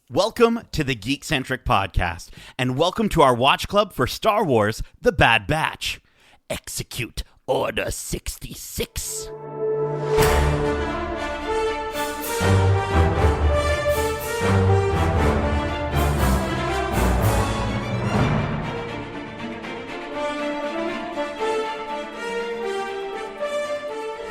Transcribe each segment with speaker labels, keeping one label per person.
Speaker 1: Welcome to the Geekcentric podcast, and welcome to our watch club for Star Wars: The Bad Batch. Execute Order 66.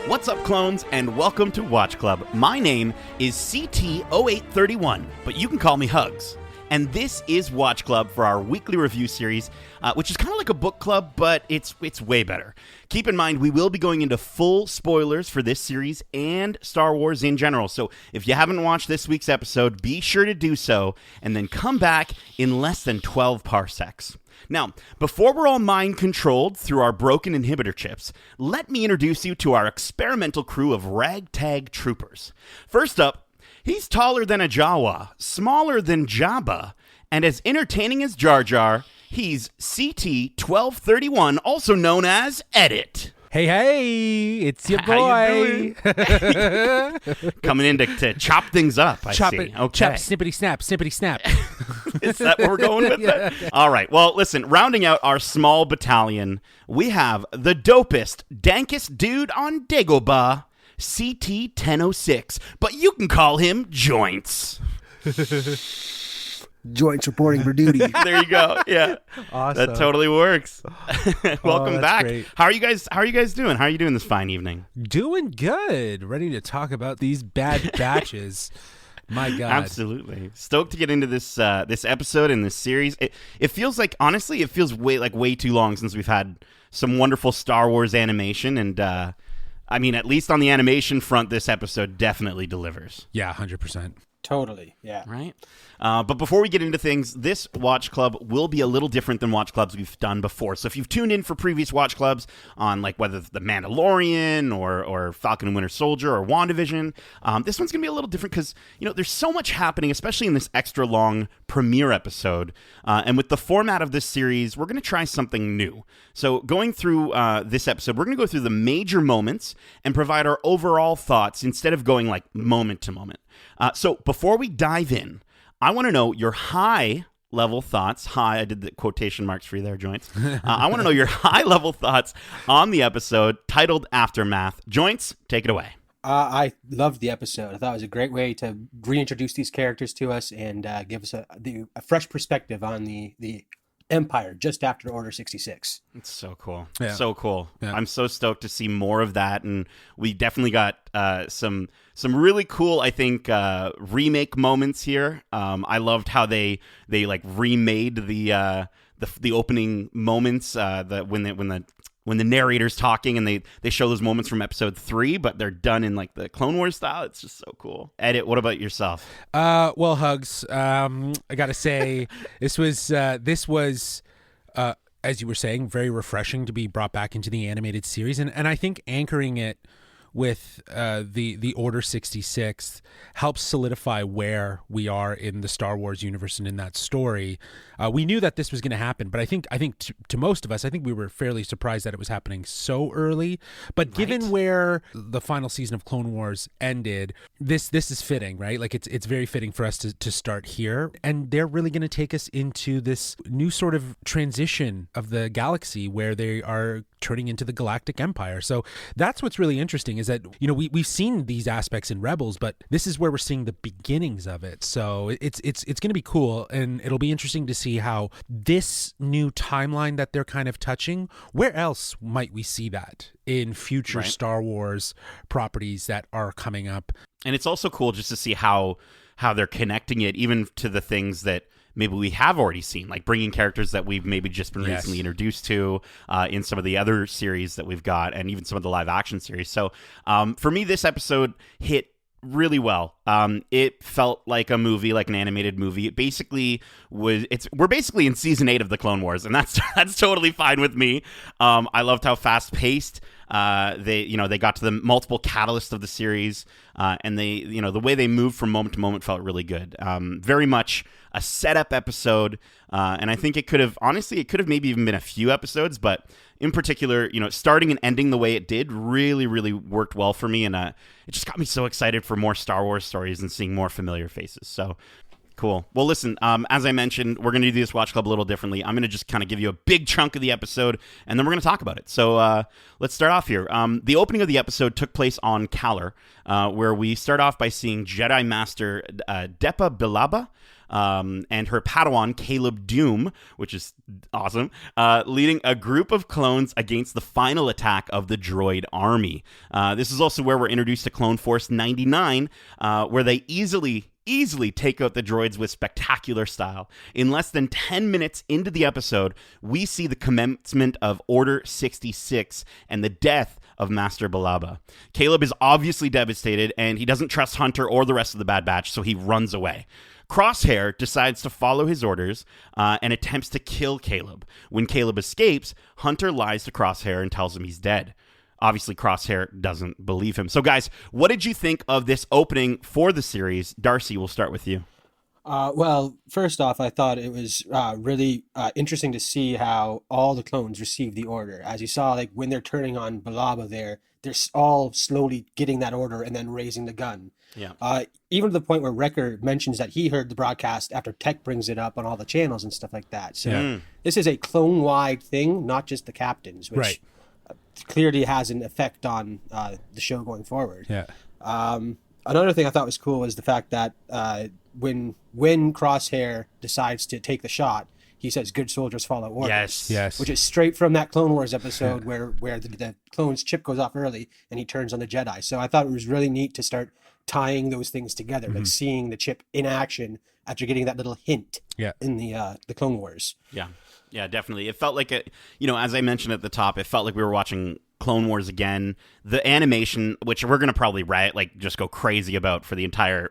Speaker 1: What's up, clones, and welcome to Watch Club. My name is CT0831, but you can call me Hugs. And this is Watch Club for our weekly review series, which is kind of like a book club, but it's way better. Keep in mind, we will be going into full spoilers for this series and Star Wars in general. So if you haven't watched this week's episode, be sure to do so, and then come back in less than 12 parsecs. Now, before we're all mind-controlled through our broken inhibitor chips, let me introduce you to our experimental crew of ragtag troopers. First up, he's taller than a Jawa, smaller than Jabba, and as entertaining as Jar Jar, he's CT1231, also known as Edit.
Speaker 2: Hey, it's your boy.
Speaker 1: Coming in to chop things up, I
Speaker 2: chop
Speaker 1: see.
Speaker 2: it,
Speaker 1: Okay.
Speaker 2: chop, snippity snap, snippity snap.
Speaker 1: Is that where we're going with
Speaker 2: Yeah.
Speaker 1: it? All right. Well, listen, rounding out our small battalion, we have the dopest, dankest dude on Dagobah, CT1006, but you can call him Joints.
Speaker 3: Joints reporting for duty.
Speaker 1: There you go. Yeah.
Speaker 2: Awesome.
Speaker 1: That totally works. Welcome
Speaker 2: that's
Speaker 1: back.
Speaker 2: great.
Speaker 1: How are you guys doing? How are you doing this fine evening?
Speaker 2: Doing good. Ready to talk about these bad batches. My God.
Speaker 1: Absolutely. Stoked to get into this this episode and this series. It feels like, honestly, it feels way too long since we've had some wonderful Star Wars animation, and I mean, at least on the animation front, this episode definitely delivers.
Speaker 2: Yeah, 100%.
Speaker 3: Totally, yeah.
Speaker 1: Right? But before we get into things, this Watch Club will be a little different than Watch Clubs we've done before. So if you've tuned in for previous Watch Clubs on, like, whether The Mandalorian or Falcon and Winter Soldier or WandaVision, this one's going to be a little different because, you know, there's so much happening, especially in this extra long premiere episode. And with the format of this series, we're going to try something new. So going through this episode, we're going to go through the major moments and provide our overall thoughts instead of going, like, moment to moment. So before we dive in, I want to know your high-level thoughts. I did the quotation marks for you there, Joints. I want to know your high-level thoughts on the episode titled Aftermath. Joints, take it away.
Speaker 3: I loved the episode. I thought it was a great way to reintroduce these characters to us and give us a fresh perspective on the Empire just after Order 66.
Speaker 1: It's so cool.
Speaker 2: Yeah.
Speaker 1: So cool.
Speaker 2: Yeah.
Speaker 1: I'm so stoked to see more of that, and we definitely got some really cool, I think, remake moments here. I loved how they like remade the opening moments, when the narrator's talking and they show those moments from episode 3, but they're done in like the Clone Wars style. It's just so cool. Edit, what about yourself?
Speaker 2: Well, Hugs, I got to say, this was as you were saying, very refreshing to be brought back into the animated series. And I think anchoring it with the Order 66 helps solidify where we are in the Star Wars universe and in that story. We knew that this was going to happen, but I think to most of us, I think we were fairly surprised that it was happening so early. But given where the final season of Clone Wars ended, this is fitting, right? Like it's very fitting for us to start here. And they're really going to take us into this new sort of transition of the galaxy where they are turning into the Galactic Empire. So that's what's really interesting is that, you know, we've seen these aspects in Rebels, but this is where we're seeing the beginnings of it. So it's going to be cool, and it'll be interesting to see how this new timeline that they're kind of touching, where else might we see that in future Star Wars properties that are coming up.
Speaker 1: And it's also cool just to see how they're connecting it even to the things that maybe we have already seen, like bringing characters that we've maybe just been recently introduced to in some of the other series that we've got, and even some of the live action series. So for me, this episode hit really well. It felt like a movie, like an animated movie. It basically we're basically in season 8 of the Clone Wars, and that's totally fine with me. I loved how fast paced they got to the multiple catalysts of the series, and the way they moved from moment to moment felt really good. Very much a setup episode, and I think it could have maybe even been a few episodes, but in particular, starting and ending the way it did really, really worked well for me, and it just got me so excited for more Star Wars stories and seeing more familiar faces. So Cool. Well, listen, as I mentioned, we're going to do this Watch Club a little differently. I'm going to just kind of give you a big chunk of the episode, and then we're going to talk about it. So let's start off here. The opening of the episode took place on Kalar, where we start off by seeing Jedi Master Depa Billaba and her Padawan, Caleb Doom, which is awesome, leading a group of clones against the final attack of the droid army. This is also where we're introduced to Clone Force 99, where they easily take out the droids with spectacular style. In less than 10 minutes into the episode, we see the commencement of Order 66 and the death of Master Billaba. Caleb is obviously devastated, and he doesn't trust Hunter or the rest of the Bad Batch, so he runs away. Crosshair decides to follow his orders and attempts to kill Caleb. When Caleb escapes, Hunter lies to Crosshair and tells him he's dead. Obviously, Crosshair doesn't believe him. So, guys, what did you think of this opening for the series? Darcy, we'll start with you.
Speaker 3: Well, first off, I thought it was really interesting to see how all the clones received the order. As you saw, like when they're turning on Billaba they're all slowly getting that order and then raising the gun.
Speaker 1: Yeah.
Speaker 3: Even to the point where Wrecker mentions that he heard the broadcast after Tech brings it up on all the channels and stuff like that. So this is a clone-wide thing, not just the captains, which clearly has an effect on the show going forward.
Speaker 2: Yeah.
Speaker 3: Another thing I thought was cool was the fact that when Crosshair decides to take the shot, he says, "Good soldiers follow orders."
Speaker 2: Yes.
Speaker 3: Which is straight from that Clone Wars episode where the clone's chip goes off early and he turns on the Jedi. So I thought it was really neat to start tying those things together, like seeing the chip in action after getting that little hint in the Clone Wars.
Speaker 1: Yeah, definitely. It felt like as I mentioned at the top, it felt like we were watching Clone Wars again. The animation, which we're gonna probably just go crazy about for the entire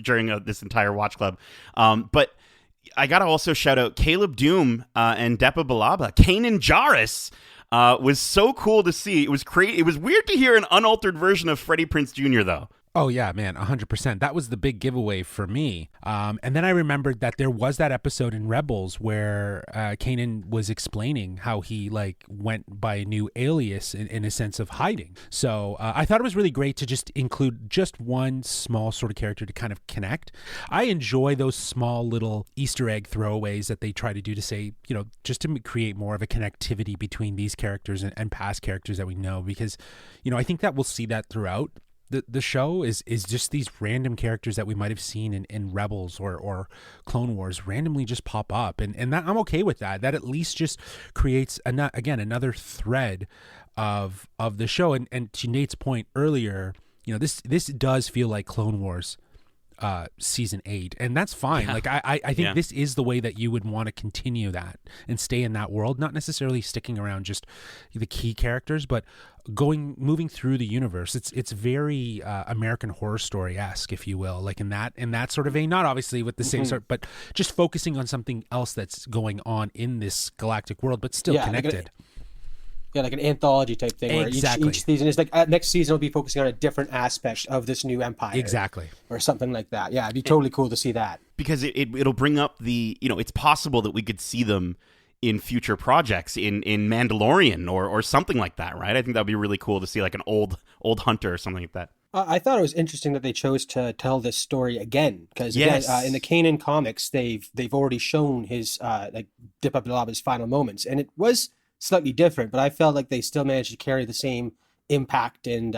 Speaker 1: during this entire Watch Club, but I gotta also shout out Caleb Doom and Depa Billaba. Kanan Jarrus was so cool to see. It was It was weird to hear an unaltered version of Freddie Prinze Jr. though.
Speaker 2: Oh, yeah, man, 100%. That was the big giveaway for me. And then I remembered that there was that episode in Rebels where Kanan was explaining how he went by a new alias in a sense of hiding. So I thought it was really great to just include just one small sort of character to kind of connect. I enjoy those small little Easter egg throwaways that they try to do to say, just to create more of a connectivity between these characters and past characters that we know, because, I think that we'll see that throughout. The show is just these random characters that we might have seen in Rebels or Clone Wars randomly just pop up. And that, I'm okay with that. That at least just creates, another thread of the show. And to Nate's point earlier, this does feel like Clone Wars season 8, and that's fine.
Speaker 1: Yeah.
Speaker 2: I think this is the way that you would want to continue that and stay in that world, not necessarily sticking around just the key characters, but moving through the universe. It's very American Horror Story-esque, if you will, like in that sort of vein, not obviously with the same sort, but just focusing on something else that's going on in this galactic world, but still connected.
Speaker 3: Like an anthology type thing.
Speaker 2: Exactly.
Speaker 3: Where each season is like next season will be focusing on a different aspect of this new empire.
Speaker 2: Exactly.
Speaker 3: Or something like that. Yeah, it'd be totally cool to see that.
Speaker 1: Because it'll bring up it's possible that we could see them in future projects in Mandalorian or something like that, right? I think that'd be really cool to see like an old Hunter or something like that.
Speaker 3: I thought it was interesting that they chose to tell this story again, because in the Kanan comics, they've already shown his Depa Billaba's final moments, and it was slightly different, but I felt like they still managed to carry the same impact and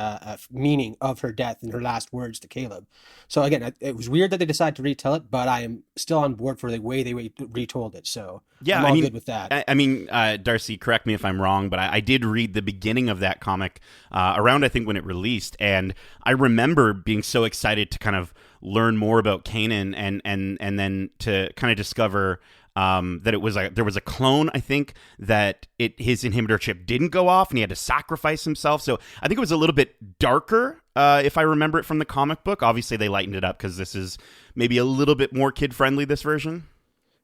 Speaker 3: meaning of her death and her last words to Caleb. So again, it was weird that they decided to retell it, but I am still on board for the way they retold it. So I'm all good with that.
Speaker 1: Darcy, correct me if I'm wrong, but I did read the beginning of that comic around, I think, when it released, and I remember being so excited to kind of learn more about Kanan and then to kind of discover that there was a clone, I think, that his inhibitor chip didn't go off and he had to sacrifice himself. So I think it was a little bit darker, if I remember it from the comic book. Obviously, they lightened it up because this is maybe a little bit more kid-friendly, this version.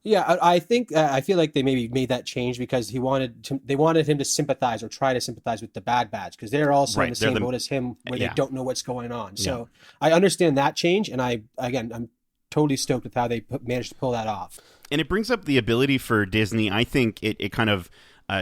Speaker 3: Yeah, I think I feel like they maybe made that change because they wanted him to sympathize or try to sympathize with the Bad Batch, because they're also in the same boat as him where they don't know what's going on. So I understand that change, and I'm totally stoked with how they managed to pull that off.
Speaker 1: And it brings up the ability for Disney. I think it kind of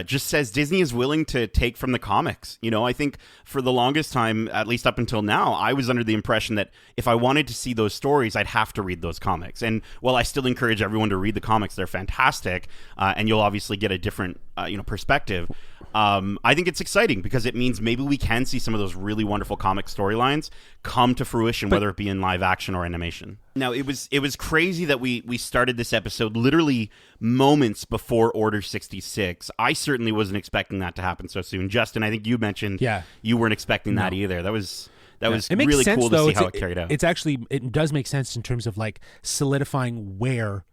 Speaker 1: just says Disney is willing to take from the comics. You know, I think for the longest time, at least up until now, I was under the impression that if I wanted to see those stories, I'd have to read those comics. And while I still encourage everyone to read the comics, they're fantastic, and you'll obviously get a different perspective. I think it's exciting because it means maybe we can see some of those really wonderful comic storylines come to fruition, whether it be in live action or animation. Now, it was crazy that we started this episode literally moments before Order 66. I certainly wasn't expecting that to happen so soon. Justin, I think you mentioned you weren't expecting that either. That was really
Speaker 2: sense,
Speaker 1: cool to see how it carried out.
Speaker 2: It does make sense in terms of like solidifying where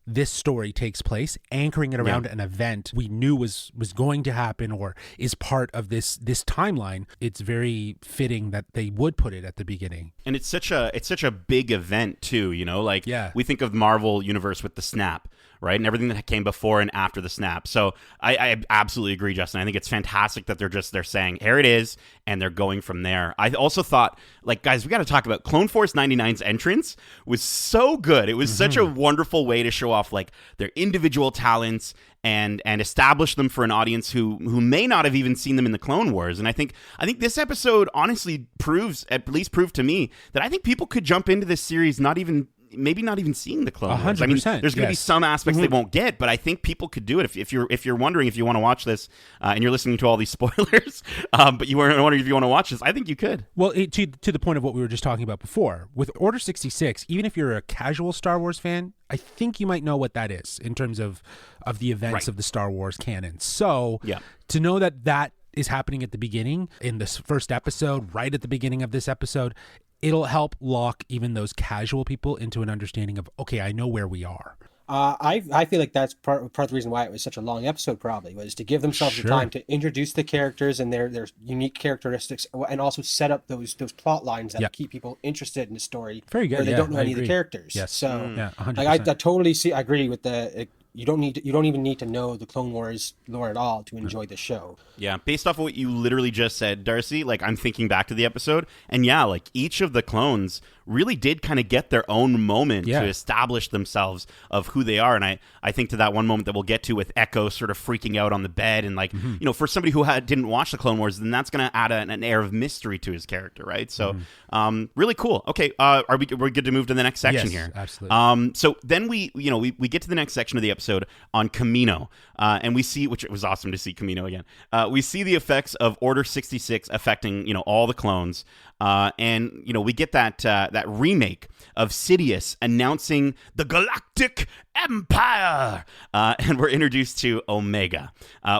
Speaker 2: this story takes place, anchoring it around an event we knew was going to happen or is part of this timeline. It's very fitting that they would put it at the beginning.
Speaker 1: And it's such a big event too, you know, like we think of Marvel Universe with the snap, right? And everything that came before and after the snap. So I absolutely agree, Justin. I think it's fantastic that they're saying, here it is, and they're going from there. I also thought, like, guys, we got to talk about Clone Force 99's entrance was so good. It was such a wonderful way to show off, like, their individual talents and establish them for an audience who may not have even seen them in the Clone Wars. And I think this episode honestly proved to me that I think people could jump into this series maybe not even seeing the Clone Wars. I mean, there's going to be some aspects they won't get, but I think people could do it. If you're wondering if you want to watch this and you're listening to all these spoilers, but you weren't wondering if you want to watch this, I think you could.
Speaker 2: Well, to the point of what we were just talking about before, with Order 66, even if you're a casual Star Wars fan, I think you might know what that is in terms of the events of the Star Wars canon. So to know that is happening at the beginning in this first episode, right at the beginning of this episode, it'll help lock even those casual people into an understanding of, okay, I know where we are.
Speaker 3: I feel like that's part of the reason why it was such a long episode, probably, was to give themselves the time to introduce the characters and their unique characteristics, and also set up those plot lines that keep people interested in the story.
Speaker 2: Very good.
Speaker 3: Where they don't know any of the characters.
Speaker 2: Yes.
Speaker 3: So
Speaker 2: 100%.
Speaker 3: I totally I agree with you don't even need to know the Clone Wars lore at all to enjoy the show.
Speaker 1: Yeah, based off of what you literally just said, Darcy, like, I'm thinking back to the episode, and like, each of the clones really did kind of get their own moment to establish themselves of who they are. And I think to that one moment that we'll get to with Echo sort of freaking out on the bed, and like, you know, for somebody who didn't watch the Clone Wars, then that's going to add an air of mystery to his character, right? So really cool. Okay, we're good to move to the next section here.
Speaker 2: Absolutely.
Speaker 1: So then we get to the next section of the episode on Kamino, and we see, which it was awesome to see Kamino again. We see the effects of Order 66 affecting, you know, all the clones. And, you know, we get that remake of Sidious announcing the Galactic Empire. And we're introduced to Omega.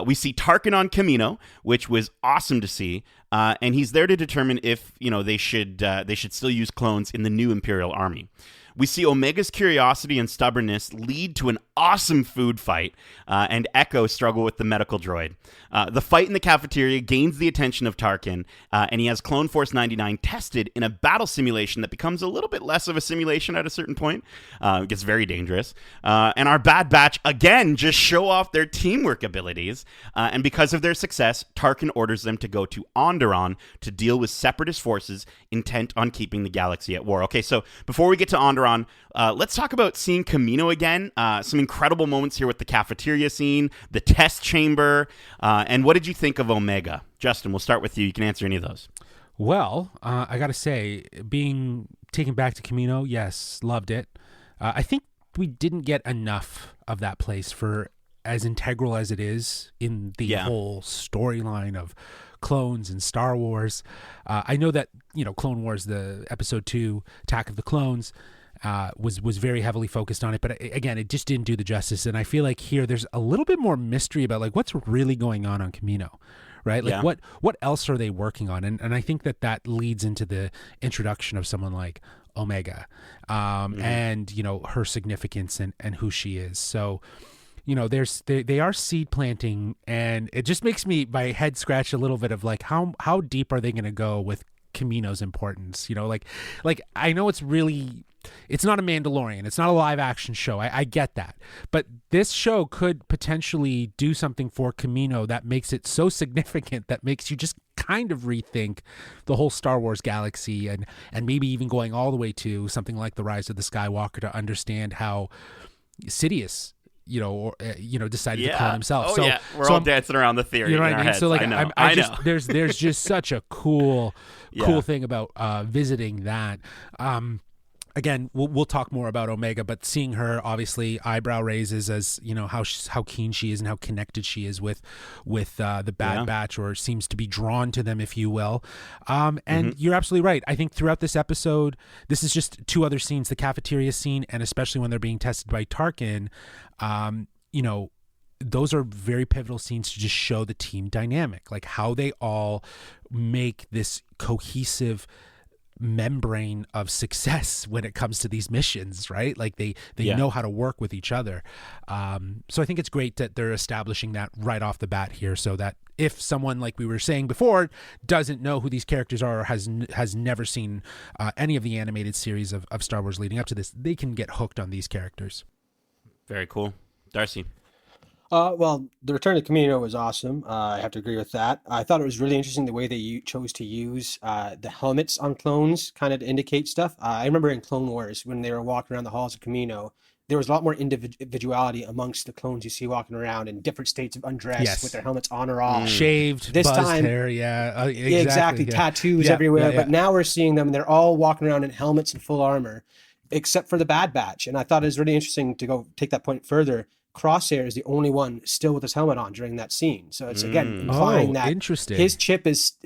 Speaker 1: We see Tarkin on Kamino, which was awesome to see. And he's there to determine if, you know, they should still use clones in the new Imperial Army. We see Omega's curiosity and stubbornness lead to an awesome food fight, and Echo struggle with the medical droid. The fight in the cafeteria gains the attention of Tarkin, and he has Clone Force 99 tested in a battle simulation that becomes a little bit less of a simulation at a certain point. It gets very dangerous. And our Bad Batch, again, just show off their teamwork abilities, and because of their success, Tarkin orders them to go to Onderon to deal with separatist forces intent on keeping the galaxy at war. Okay, so before we get to Onderon, let's talk about seeing Kamino again. Some incredible moments here with the cafeteria scene, the test chamber, and what did you think of Omega? Justin, we'll start with you. You can answer any of those.
Speaker 2: Well, I got to say, being taken back to Kamino, yes, loved it. I think we didn't get enough of that place for as integral as it is in the whole storyline of clones and Star Wars. I know that, you know, Clone Wars, the episode 2, Attack of the Clones, was very heavily focused on it, but again, it just didn't do the justice. And I feel like here there's a little bit more mystery about like what's really going on Kamino, right? Like what else are they working on? And I think that leads into the introduction of someone like Omega, and, you know, her significance and who she is. So, you know, they are seed planting, and it just makes my head scratch a little bit of like how deep are they going to go with Kamino's importance? You know, like I know it's not a Mandalorian, it's not a live action show. I get that, but this show could potentially do something for Kamino that makes it so significant that makes you just kind of rethink the whole Star Wars galaxy, and maybe even going all the way to something like The Rise of the Skywalker to understand how Sidious decided to clone himself.
Speaker 1: Oh, yeah. We're all dancing around the theory.
Speaker 2: You know what I mean?
Speaker 1: Heads.
Speaker 2: So like,
Speaker 1: I know.
Speaker 2: There's just such a cool thing about visiting that. Again, we'll talk more about Omega, but seeing her, obviously, eyebrow raises as how keen she is and how connected she is with the Bad Batch, or seems to be drawn to them, if you will. And you're absolutely right. I think throughout this episode, this is just two other scenes: the cafeteria scene, and especially when they're being tested by Tarkin. Those are very pivotal scenes to just show the team dynamic, like how they all make this cohesive membrane of success when it comes to these missions, right? Like they know how to work with each other. So I think it's great that they're establishing that right off the bat here, so that if someone, like we were saying before, doesn't know who these characters are, or has never seen any of the animated series of Star Wars leading up to this, they can get hooked on these characters.
Speaker 1: Very cool. Darcy?
Speaker 3: Well, the Return of the Camino was awesome. I have to agree with that. I thought it was really interesting the way they chose to use the helmets on clones, kind of to indicate stuff. I remember in Clone Wars, when they were walking around the halls of Camino, there was a lot more individuality amongst the clones you see walking around in different states of undress, with their helmets on or off.
Speaker 2: Shaved,
Speaker 3: this
Speaker 2: buzzed
Speaker 3: time,
Speaker 2: hair,
Speaker 3: exactly. Tattoos everywhere. But now we're seeing them, and they're all walking around in helmets and full armor, except for the Bad Batch. And I thought it was really interesting to go take that point further. Crosshair is the only one still with his helmet on during that scene, so it's again implying that his chip is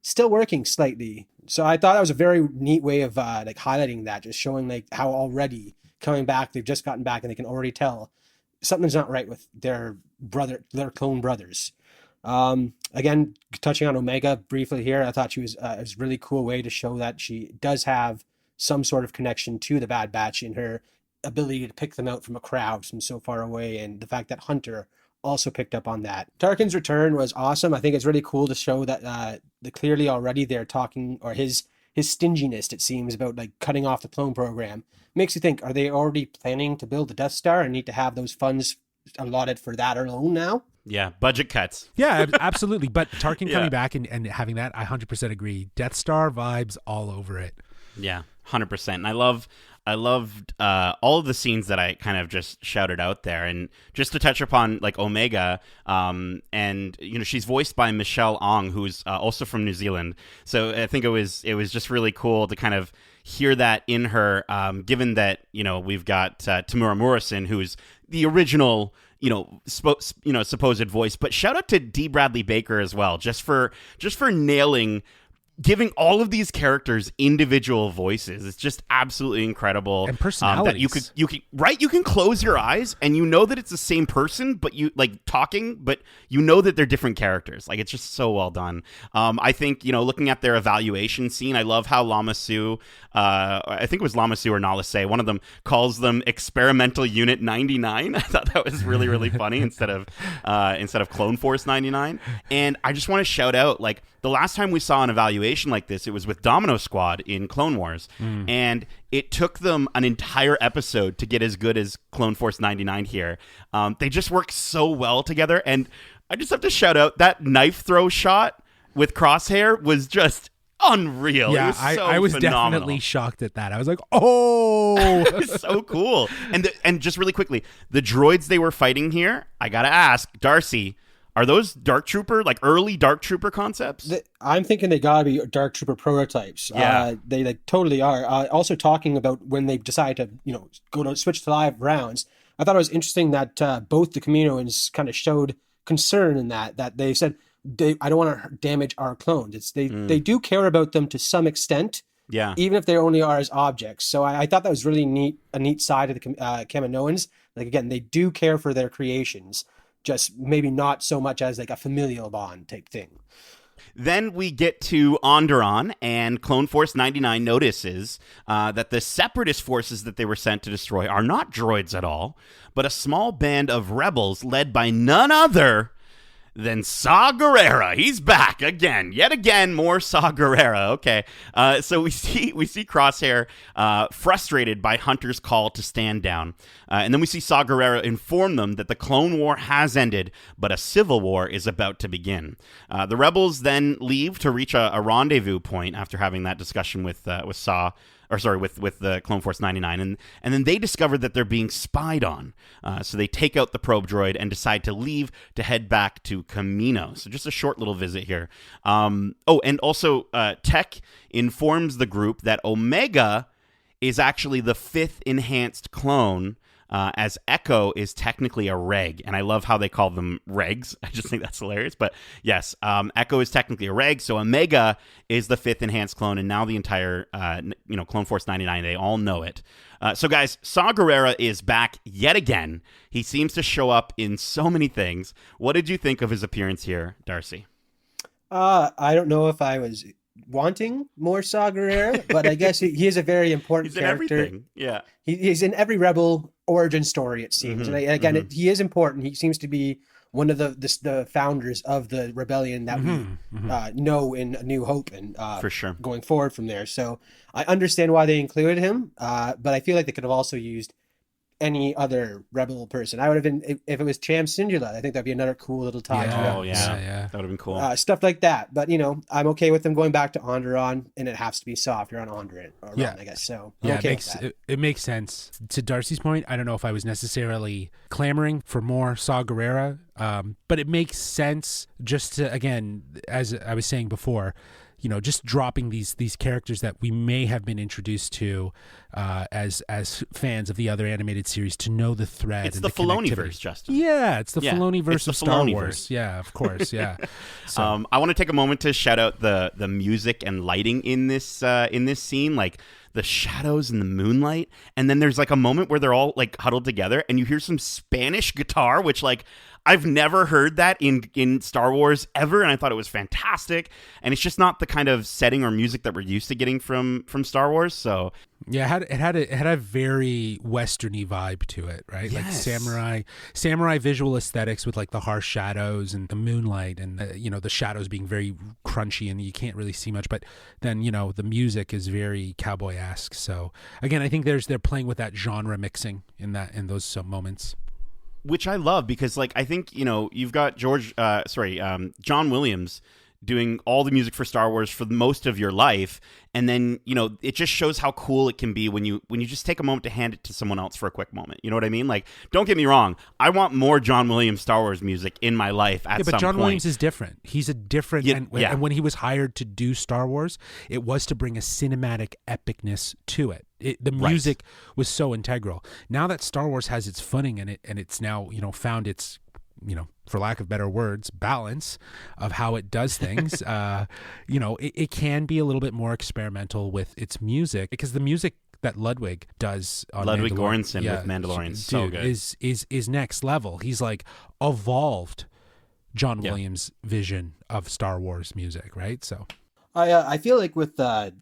Speaker 3: still working slightly. So I thought that was a very neat way of highlighting that, just showing like how already coming back, they've just gotten back and they can already tell something's not right with their clone brothers. Again, touching on Omega briefly here, I thought she was it was a really cool way to show that she does have some sort of connection to the Bad Batch in her ability to pick them out from a crowd from so far away, and the fact that Hunter also picked up on that. Tarkin's return was awesome. I think it's really cool to show that clearly already they're talking, or his stinginess, it seems, about like cutting off the clone program. Makes you think, are they already planning to build the Death Star and need to have those funds allotted for that alone now?
Speaker 1: Yeah, budget cuts.
Speaker 2: Yeah, absolutely. But Tarkin coming back and having that, I 100% agree. Death Star vibes all over it.
Speaker 1: Yeah, 100%. And I loved all of the scenes that I kind of just shouted out there. And just to touch upon like Omega, and she's voiced by Michelle Ong, who's also from New Zealand. So I think it was just really cool to kind of hear that in her, given that we've got Tamura Morrison, who's the original supposed voice. But shout out to D. Bradley Baker as well, just for nailing, giving all of these characters individual voices. It's just absolutely incredible.
Speaker 2: And personalities.
Speaker 1: That you can close your eyes and you know that it's the same person, but you like talking, but you know that they're different characters. Like, it's just so well done. I think, looking at their evaluation scene, I love how Lama Su, I think it was Lama Su or Nala Se, one of them calls them Experimental Unit 99. I thought that was really, really funny instead of Clone Force 99. And I just want to shout out, like, the last time we saw an evaluation like this, it was with Domino Squad in Clone Wars. And it took them an entire episode to get as good as Clone Force 99 here. They just work so well together. And I just have to shout out, that knife throw shot with Crosshair was just unreal.
Speaker 2: Yeah, I was definitely shocked at that. I was like, oh.
Speaker 1: It was so cool. And just really quickly, the droids they were fighting here, I gotta ask, Darcy, are those Dark Trooper, like early Dark Trooper concepts?
Speaker 3: I'm thinking they gotta be Dark Trooper prototypes.
Speaker 1: Yeah.
Speaker 3: They totally are. Also talking about when they decide to, switch to live rounds, I thought it was interesting that both the Kaminoans kind of showed concern in that they said, I don't want to damage our clones. They do care about them to some extent, even if they only are as objects. So I thought that was really a neat side of the Kaminoans. Like, again, they do care for their creations, just maybe not so much as like a familial bond type thing.
Speaker 1: Then we get to Onderon, and Clone Force 99 notices that the separatist forces that they were sent to destroy are not droids at all, but a small band of rebels led by none other than Saw Gerrera. He's back again. Yet again, more Saw Gerrera. Okay. So we see Crosshair frustrated by Hunter's call to stand down. And then we see Saw Gerrera inform them that the Clone War has ended, but a civil war is about to begin. The rebels then leave to reach a rendezvous point after having that discussion with Saw. with the Clone Force 99, and then they discover that they're being spied on. So they take out the probe droid and decide to leave to head back to Kamino. So just a short little visit here. And also Tech informs the group that Omega is actually the 5th enhanced clone, as Echo is technically a reg. And I love how they call them regs. I just think that's hilarious. But yes, Echo is technically a reg, so Omega is the 5th enhanced clone, and now the entire Clone Force 99, they all know it. So guys, Saw Gerrera is back yet again. He seems to show up in so many things. What did you think of his appearance here, Darcy?
Speaker 3: I don't know if I was wanting more Saw Gerrera, but I guess he is a very important character.
Speaker 1: Everything. Yeah,
Speaker 3: he's in every Rebel origin story, it seems. And again, he is important. He seems to be one of the founders of the rebellion that we know in A New Hope, and
Speaker 1: for sure
Speaker 3: going forward from there. So I understand why they included him, but I feel like they could have also used any other Rebel person. I would have been, if it was Cham Syndulla, I think that'd be another cool little tie.
Speaker 1: Yeah. That would have been cool.
Speaker 3: Stuff like that. But I'm okay with them going back to Onderon, and it has to be soft. You're on Onderon, I guess. So
Speaker 2: it makes sense. To Darcy's point, I don't know if I was necessarily clamoring for more Saw Gerrera, but it makes sense just to, again, as I was saying before, just dropping these characters that we may have been introduced to as fans of the other animated series, to know the thread.
Speaker 1: It's
Speaker 2: and
Speaker 1: the Filoni-verse, Justin.
Speaker 2: Yeah, it's the Filoni-verse of Star Wars. Yeah, of course. Yeah.
Speaker 1: So. I want to take a moment to shout out the music and lighting in this scene, like the shadows and the moonlight, and then there's like a moment where they're all like huddled together, and you hear some Spanish guitar, which like I've never heard that in Star Wars ever, and I thought it was fantastic. And it's just not the kind of setting or music that we're used to getting from Star Wars. So
Speaker 2: yeah, it had a very westerny vibe to it, right?
Speaker 1: Yes.
Speaker 2: Like samurai visual aesthetics with like the harsh shadows and the moonlight, and the shadows being very crunchy and you can't really see much. But then the music is very cowboy-esque. So again, I think they're playing with that genre mixing in those moments.
Speaker 1: Which I love, because like I think you've got John Williams doing all the music for Star Wars for most of your life, and then it just shows how cool it can be when you just take a moment to hand it to someone else for a quick moment. You know what I mean? Like, don't get me wrong, I want more John Williams Star Wars music in my life at some point.
Speaker 2: But John Williams is different. He's a different, and when he was hired to do Star Wars, it was to bring a cinematic epicness to it. The music was so integral. Now that Star Wars has its footing in it, and it's now found its for lack of better words, balance of how it does things, it can be a little bit more experimental with its music, because the music that Ludwig does on
Speaker 1: Ludwig Göransson with Mandalorian, so good,
Speaker 2: is next level. He's like evolved John Williams' vision of Star Wars music, right? So
Speaker 3: I feel like with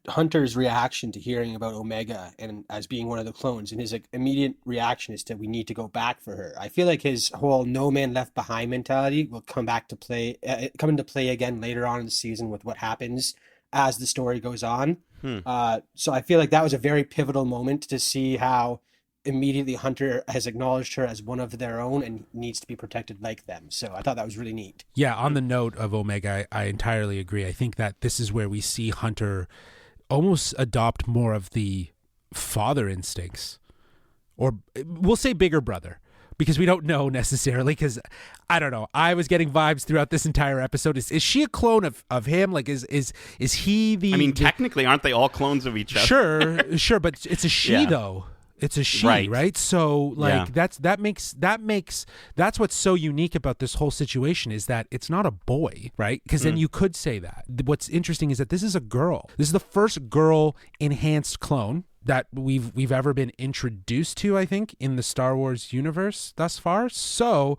Speaker 3: Hunter's reaction to hearing about Omega and as being one of the clones, and his immediate reaction is we need to go back for her. I feel like his whole no man left behind mentality will come into play again later on in the season with what happens as the story goes on. So I feel like that was a very pivotal moment to see how immediately Hunter has acknowledged her as one of their own and needs to be protected like them. So I thought that was really neat.
Speaker 2: Yeah, on the note of Omega, I entirely agree. I think that this is where we see Hunter almost adopt more of the father instincts, or we'll say bigger brother, because we don't know necessarily, because I don't know. I was getting vibes throughout this entire episode. Is she a clone of him? Like, is he the...
Speaker 1: I mean, technically, aren't they all clones of each
Speaker 2: other? Sure, but it's a she, though. It's a she, right? So like that's what's so unique about this whole situation, is that it's not a boy, right? Because then you could say that. What's interesting is that this is a girl. This is the first girl enhanced clone that we've ever been introduced to, I think, in the Star Wars universe thus far. So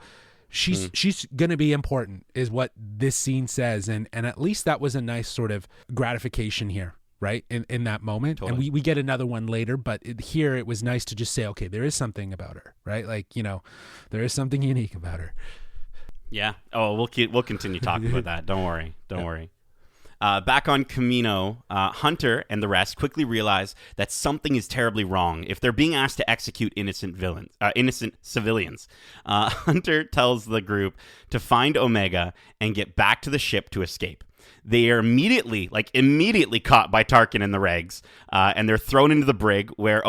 Speaker 2: she's gonna be important, is what this scene says, and at least that was a nice sort of gratification here. Right, in that moment. Totally. And we get another one later, but here it was nice to just say, okay, there is something about her, right? Like, there is something unique about her.
Speaker 1: Yeah. Oh, we'll continue talking about that. Don't worry. Back on Kamino, Hunter and the rest quickly realize that something is terribly wrong if they're being asked to execute innocent civilians. Hunter tells the group to find Omega and get back to the ship to escape. they are immediately caught by Tarkin and the Regs, and they're thrown into the brig where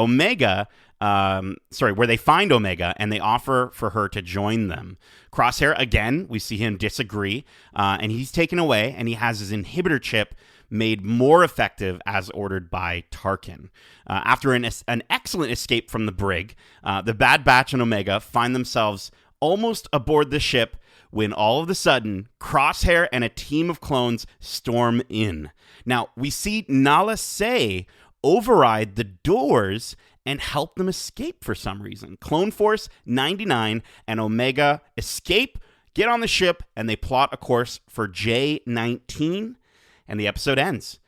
Speaker 1: where they find Omega, and they offer for her to join them. Crosshair, again, we see him disagree, and he's taken away, and he has his inhibitor chip made more effective as ordered by Tarkin. After an excellent escape from the brig, the Bad Batch and Omega find themselves almost aboard the ship when all of a sudden, Crosshair and a team of clones storm in. Now, we see Nala Se override the doors and help them escape for some reason. Clone Force 99 and Omega escape, get on the ship, and they plot a course for J-19, and the episode ends.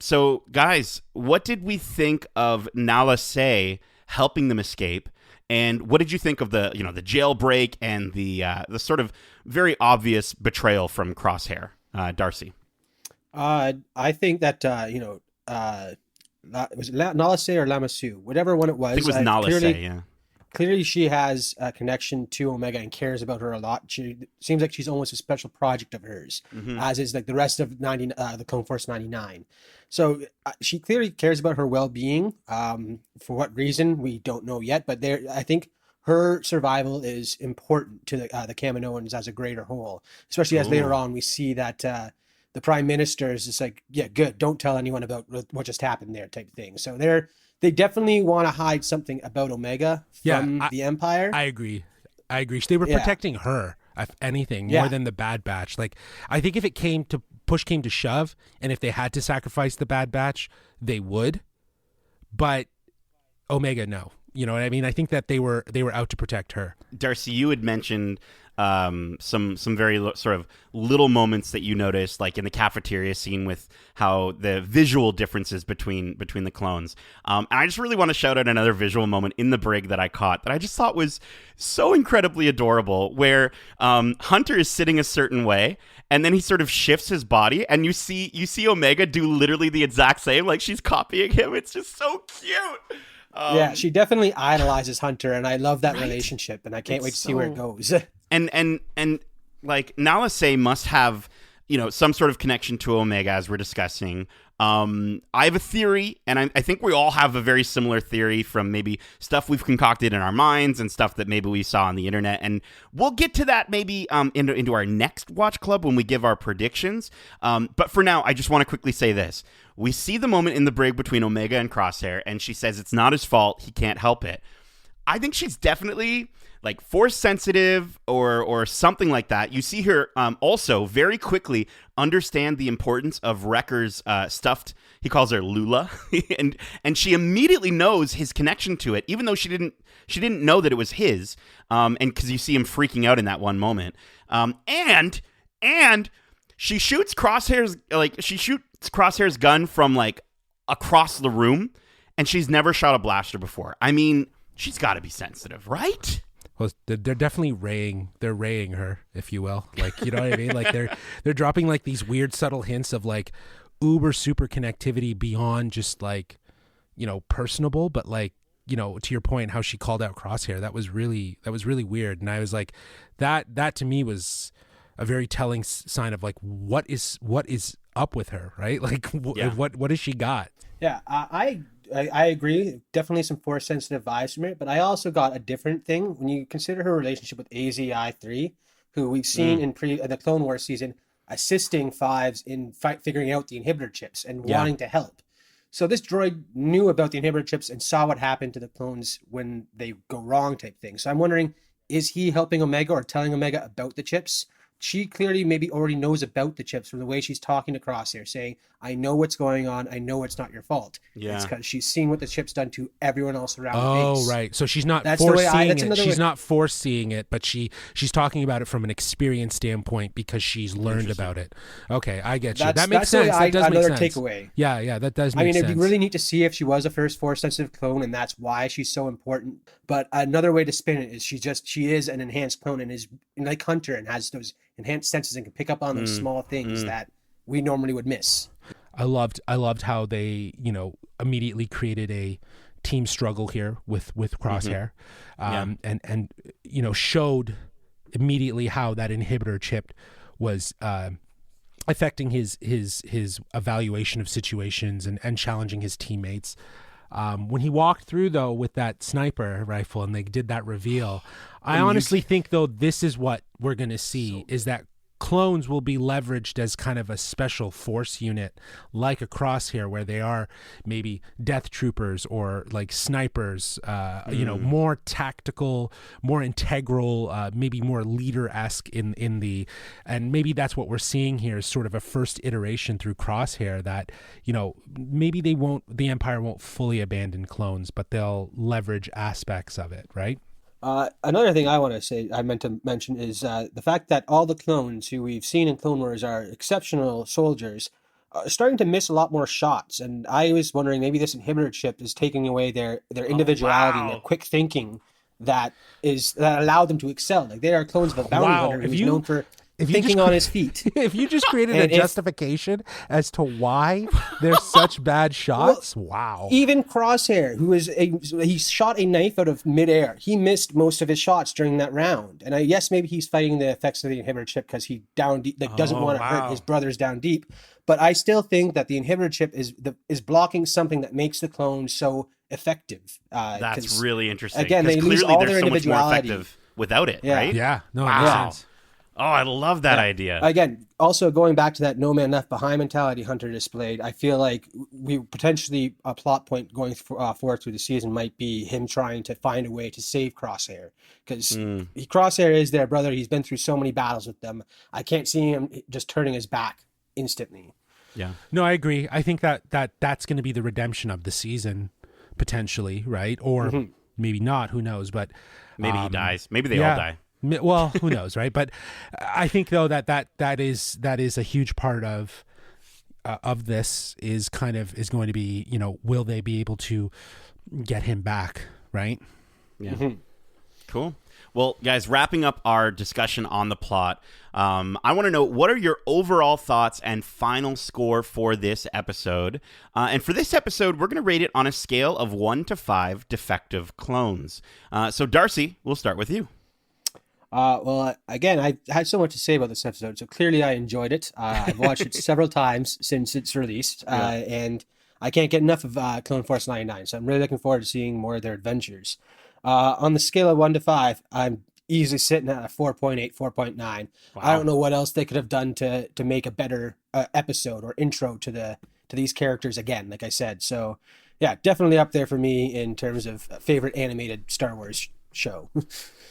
Speaker 1: So, guys, what did we think of Nala Se helping them escape? And what did you think of the jailbreak and the sort of very obvious betrayal from Crosshair, Darcy?
Speaker 3: I think that was it Nala Se or Lamassu, whatever one it was.
Speaker 1: I think it was Nala Se, yeah.
Speaker 3: Clearly, she has a connection to Omega and cares about her a lot. She seems like she's almost a special project of hers, as is like the rest of the Clone Force 99. So she clearly cares about her well-being. For what reason, we don't know yet. But I think her survival is important to the Kaminoans as a greater whole, especially as later on we see that the Prime Minister is just like, yeah, good, don't tell anyone about what just happened there type thing. So they definitely want to hide something about Omega from the Empire.
Speaker 2: I agree. They were protecting her, if anything, more than the Bad Batch. Like, I think if push came to shove, and if they had to sacrifice the Bad Batch, they would. But Omega, no. You know what I mean? I think that they were out to protect her.
Speaker 1: Darcy, you had mentioned some very sort of little moments that you noticed, like in the cafeteria scene with how the visual differences between the clones. And I just really want to shout out another visual moment in the brig that I caught that I just thought was so incredibly adorable, where Hunter is sitting a certain way, and then he sort of shifts his body, and you see Omega do literally the exact same, like she's copying him. It's just so cute.
Speaker 3: Yeah, she definitely idolizes Hunter, and I love that relationship, and I can't wait to see where it goes.
Speaker 1: And like Nala Se must have, some sort of connection to Omega, as we're discussing. I have a theory, and I think we all have a very similar theory from maybe stuff we've concocted in our minds and stuff that maybe we saw on the internet. And we'll get to that maybe into our next Watch Club when we give our predictions. But for now, I just want to quickly say this. We see the moment in the brig between Omega and Crosshair, and she says it's not his fault. He can't help it. I think she's definitely like force sensitive or something like that. You see her also very quickly understand the importance of Wrecker's stuffed, he calls her Lula, and she immediately knows his connection to it, even though she didn't know that it was his, and because you see him freaking out in that one moment, and she shoots Crosshair's gun from like across the room, and she's never shot a blaster before. I mean, she's got to be sensitive, right?
Speaker 2: Well, they're definitely raying her, if you will. Like, you know what I mean? Like they're dropping like these weird subtle hints of like uber super connectivity beyond just like, personable, but like, to your point, how she called out Crosshair, that was really weird. And I was like, that to me was a very telling sign of like, what is up with her, right? Like what has she got?
Speaker 3: Yeah, I agree. Definitely some force sensitive vibes from it, but I also got a different thing when you consider her relationship with AZI-3, who we've seen in the Clone Wars season assisting Fives in figuring out the inhibitor chips and wanting to help. So this droid knew about the inhibitor chips and saw what happened to the clones when they go wrong type thing. So I'm wondering, is he helping Omega or telling Omega about the chips? She clearly maybe already knows about the chips from the way she's talking to Crosshair, saying, I know what's going on. I know it's not your fault. Yeah. It's because she's seen what the chip's done to everyone else around the base.
Speaker 2: Oh, right. So she's not foreseeing it. She's not foreseeing it, but she's talking about it from an experience standpoint because she's learned about it. Okay, I get you. That makes sense. That does make sense.
Speaker 3: Takeaway.
Speaker 2: Yeah, that does make sense.
Speaker 3: It'd be really neat to see if she was a first force-sensitive clone, and that's why she's so important. But another way to spin it is she is an enhanced clone and is like Hunter and has those enhanced senses and can pick up on those small things that we normally would miss.
Speaker 2: I loved how they, immediately created a team struggle here with Crosshair, and showed immediately how that inhibitor chip was affecting his evaluation of situations and challenging his teammates. When he walked through, though, with that sniper rifle and they did that reveal, I honestly think, though, this is what we're going to see, is that clones will be leveraged as kind of a special force unit, like a Crosshair, where they are maybe death troopers or like snipers, more tactical, more integral, maybe more leader-esque in the, and maybe that's what we're seeing here is sort of a first iteration through Crosshair that, maybe the Empire won't fully abandon clones, but they'll leverage aspects of it, right?
Speaker 3: Another thing I meant to mention is the fact that all the clones who we've seen in Clone Wars are exceptional soldiers are starting to miss a lot more shots. And I was wondering, maybe this inhibitor chip is taking away their individuality and their quick thinking that allowed them to excel. Like, they are clones of a bounty hunter who's known for thinking on his feet.
Speaker 2: If you just created a justification as to why there's such bad shots, wow.
Speaker 3: Even Crosshair, he shot a knife out of midair. He missed most of his shots during that round. And yes, maybe he's fighting the effects of the inhibitor chip because he doesn't want to hurt his brothers down deep. But I still think that the inhibitor chip is blocking something that makes the clones so effective.
Speaker 1: That's really interesting.
Speaker 3: Again, they lose all their individuality.
Speaker 1: Much more effective without it, right?
Speaker 2: Yeah, no,
Speaker 1: wow.
Speaker 2: It makes sense.
Speaker 1: Oh, I love that idea.
Speaker 3: Again, also going back to that no man left behind mentality Hunter displayed, I feel like we potentially a plot point going forward through the season might be him trying to find a way to save Crosshair. Because Crosshair is their brother. He's been through so many battles with them. I can't see him just turning his back instantly.
Speaker 1: Yeah.
Speaker 2: No, I agree. I think that's going to be the redemption of the season, potentially, right? Or maybe not. Who knows? But
Speaker 1: maybe he dies. Maybe they all die.
Speaker 2: Well, who knows, right? But I think, though, that is a huge part of this is going to be, will they be able to get him back, right?
Speaker 1: Yeah. Cool. Well, guys, wrapping up our discussion on the plot, I want to know, what are your overall thoughts and final score for this episode? And for this episode, we're going to rate it on a scale of 1 to 5 defective clones. So, Darcy, we'll start with you.
Speaker 3: Well, again, I had so much to say about this episode, so clearly I enjoyed it. I've watched it several times since it's released, and I can't get enough of Clone Force 99, so I'm really looking forward to seeing more of their adventures. On the scale of 1 to 5, I'm easily sitting at a 4.8, 4.9. Wow. I don't know what else they could have done to make a better episode or intro to these characters again, like I said. So, yeah, definitely up there for me in terms of favorite animated Star Wars show.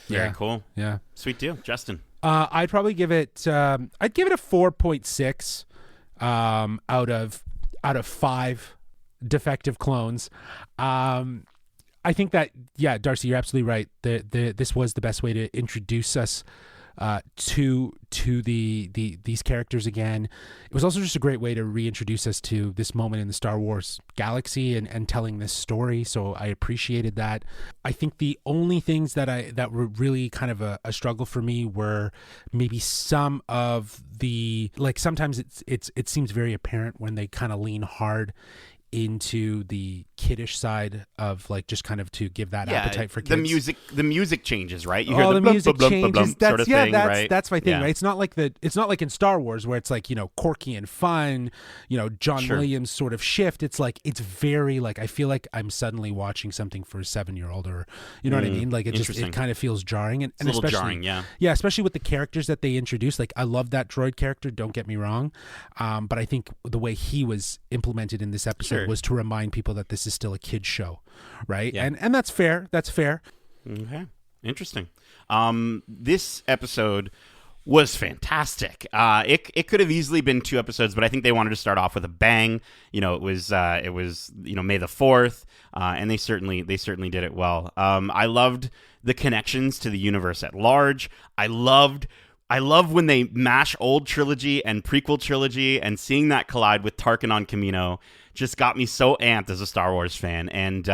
Speaker 1: Very cool.
Speaker 2: Yeah.
Speaker 1: Sweet deal. Justin?
Speaker 2: I'd probably give it I'd give it a 4.6 out of 5 defective clones. I think that, Darcy, you're absolutely right. This was the best way to introduce us to these characters again. It was also just a great way to reintroduce us to this moment in the Star Wars galaxy and telling this story. So I appreciated that. I think the only things that were really kind of a struggle for me were maybe some of the, like, sometimes it seems very apparent when they kind of lean hard into the kiddish side of, like, just kind of to give that appetite for kids.
Speaker 1: The music changes, right? You hear
Speaker 2: the music changes.
Speaker 1: Sort of thing, right?
Speaker 2: That's my thing, right? It's not like in Star Wars where it's like, quirky and fun, John Williams sort of shift. It's like, it's very, like, I feel like I'm suddenly watching something for a 7-year-old, or you know what I mean? Like, it kind of feels jarring, and
Speaker 1: it's a little
Speaker 2: especially
Speaker 1: jarring,
Speaker 2: especially with the characters that they introduce. Like, I love that droid character, don't get me wrong, but I think the way he was implemented in this episode was to remind people that this is still a kid's show, right? Yeah. And that's fair.
Speaker 1: Okay, interesting. This episode was fantastic. It could have easily been 2 episodes, but I think they wanted to start off with a bang. It was May the 4th, and they certainly did it well. I loved the connections to the universe at large. I love when they mash old trilogy and prequel trilogy, and seeing that collide with Tarkin on Kamino just got me so amped as a Star Wars fan. And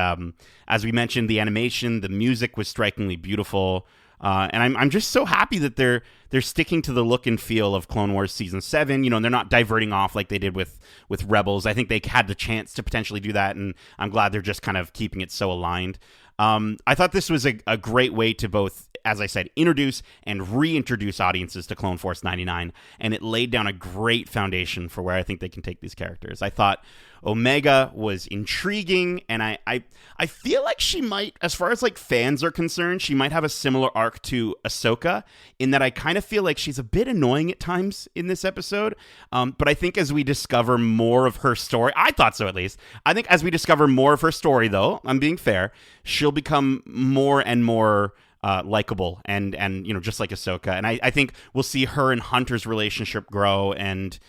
Speaker 1: as we mentioned, the animation, the music was strikingly beautiful. And I'm just so happy that they're sticking to the look and feel of Clone Wars Season 7. And they're not diverting off like they did with Rebels. I think they had the chance to potentially do that, and I'm glad they're just kind of keeping it so aligned. I thought this was a great way to both, as I said, introduce and reintroduce audiences to Clone Force 99, and it laid down a great foundation for where I think they can take these characters. I thought Omega was intriguing, and I feel like she might, as far as like fans are concerned, she might have a similar arc to Ahsoka, in that I kind of feel like she's a bit annoying at times in this episode, but I think as we discover more of her story, I thought so at least, I think as we discover more of her story, though, I'm being fair, she'll become more and more likable and just like Ahsoka, and I think we'll see her and Hunter's relationship grow, and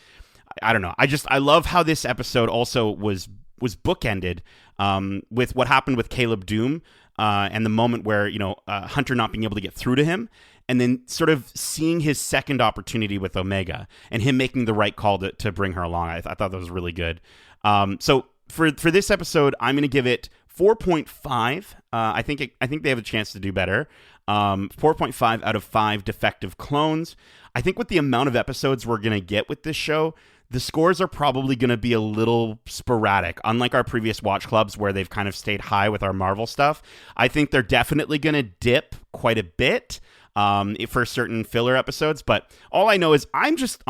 Speaker 1: I don't know. I love how this episode also was bookended with what happened with Caleb Doom and the moment where Hunter not being able to get through to him, and then sort of seeing his second opportunity with Omega and him making the right call to bring her along. I thought that was really good. So for this episode, I'm going to give it 4.5. I think they have a chance to do better. 4.5 out of 5 defective clones. I think with the amount of episodes we're going to get with this show, the scores are probably going to be a little sporadic, unlike our previous watch clubs where they've kind of stayed high with our Marvel stuff. I think they're definitely going to dip quite a bit for certain filler episodes, but all I know is I'm just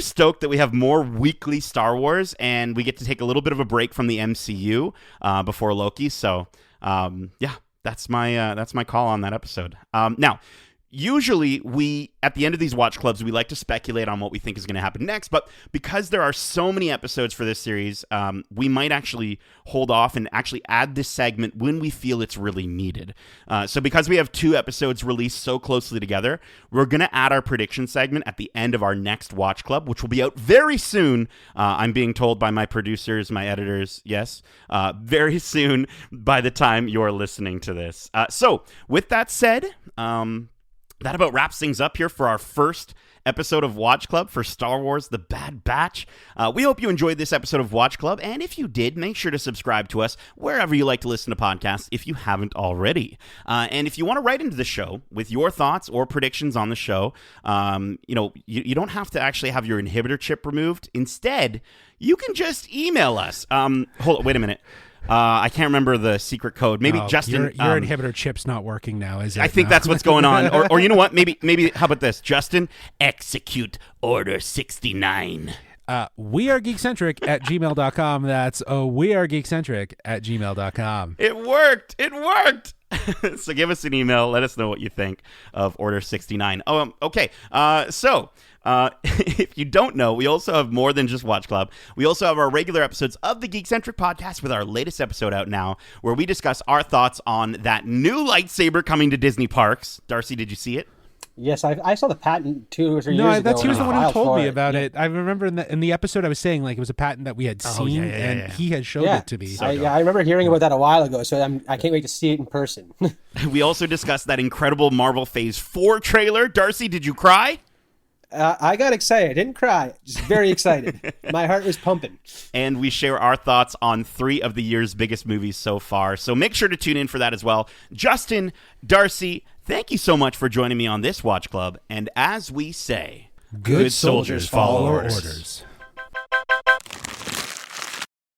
Speaker 1: stoked that we have more weekly Star Wars and we get to take a little bit of a break from the MCU before Loki. So that's my call on that episode. Now, usually at the end of these watch clubs, we like to speculate on what we think is going to happen next, but because there are so many episodes for this series, we might actually hold off and actually add this segment when we feel it's really needed. So because we have 2 episodes released so closely together, we're going to add our prediction segment at the end of our next watch club, which will be out very soon. I'm being told by my producers, my editors, yes, very soon by the time you're listening to this. So with that said, that about wraps things up here for our first episode of Watch Club for Star Wars The Bad Batch. We hope you enjoyed this episode of Watch Club, and if you did, make sure to subscribe to us wherever you like to listen to podcasts if you haven't already. And if you want to write into the show with your thoughts or predictions on the show, you don't have to actually have your inhibitor chip removed. Instead, you can just email us. Wait a minute. I can't remember the secret code. Maybe Justin.
Speaker 2: Your inhibitor chip's not working now, is it?
Speaker 1: I think that's what's going on. Or you know what? Maybe. How about this, Justin? Execute Order 69.
Speaker 2: We are Geekcentric at gmail.com. That's we are Geekcentric at gmail.com.
Speaker 1: It worked. So give us an email. Let us know what you think of Order 69. Okay. If you don't know, we also have more than just Watch Club. We also have our regular episodes of the Geekcentric podcast, with our latest episode out now, where we discuss our thoughts on that new lightsaber coming to Disney parks. Darcy, did you see it?
Speaker 3: Yes, I saw the patent 2 or 3 years ago.
Speaker 2: No, he was the one who told me about it. I remember in the episode I was saying like it was a patent that we had seen, and he had showed it to me.
Speaker 3: I remember hearing about that a while ago, so I can't wait to see it in person.
Speaker 1: We also discussed that incredible Marvel Phase 4 trailer. Darcy, did you cry?
Speaker 3: I got excited. I didn't cry. Just very excited. My heart was pumping.
Speaker 1: And we share our thoughts on 3 of the year's biggest movies so far. So make sure to tune in for that as well. Justin, Darcy, thank you so much for joining me on this Watch Club. And as we say,
Speaker 2: good soldiers follow orders.